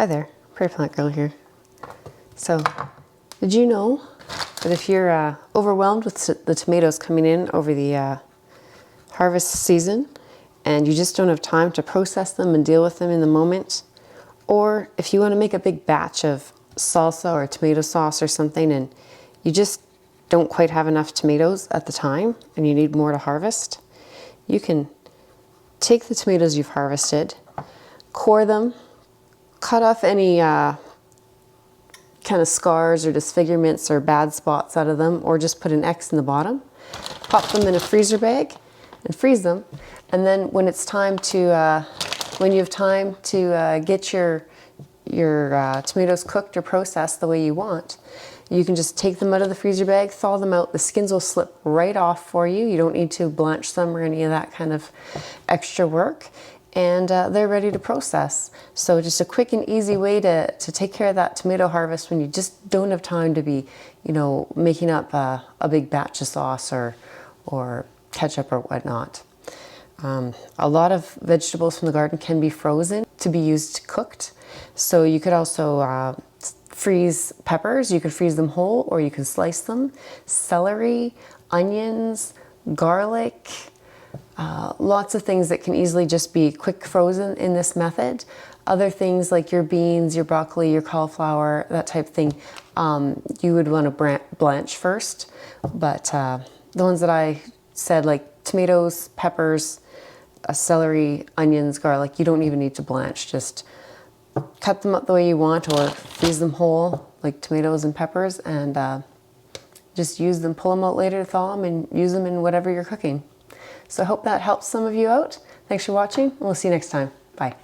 Hi there, Prairie Plant Girl here. So, did you know that if you're overwhelmed with the tomatoes coming in over the harvest season and you just don't have time to process them and deal with them in the moment, or if you want to make a big batch of salsa or tomato sauce or something and you just don't quite have enough tomatoes at the time and you need more to harvest, you can take the tomatoes you've harvested, core them, cut off any kind of scars or disfigurements or bad spots out of them, or just put an X in the bottom. Pop them in a freezer bag and freeze them. And then when it's time to, when you have time to get your tomatoes cooked or processed the way you want, you can just take them out of the freezer bag, thaw them out. The skins will slip right off for you. You don't need to blanch them or any of that kind of extra work. And they're ready to process. So just a quick and easy way to take care of that tomato harvest when you just don't have time to be, making up a big batch of sauce or ketchup or whatnot. A lot of vegetables from the garden can be frozen to be used cooked. So you could also freeze peppers. You could freeze them whole or you can slice them. Celery, onions, garlic, lots of things that can easily just be quick frozen in this method. Other things like your beans, your broccoli, your cauliflower, that type of thing, you would want to blanch first. But the ones that I said, like tomatoes, peppers, celery, onions, garlic, you don't even need to blanch. Just cut them up the way you want or freeze them whole like tomatoes and peppers and just use them, pull them out later to thaw them and use them in whatever you're cooking. So I hope that helps some of you out. Thanks for watching, and we'll see you next time. Bye.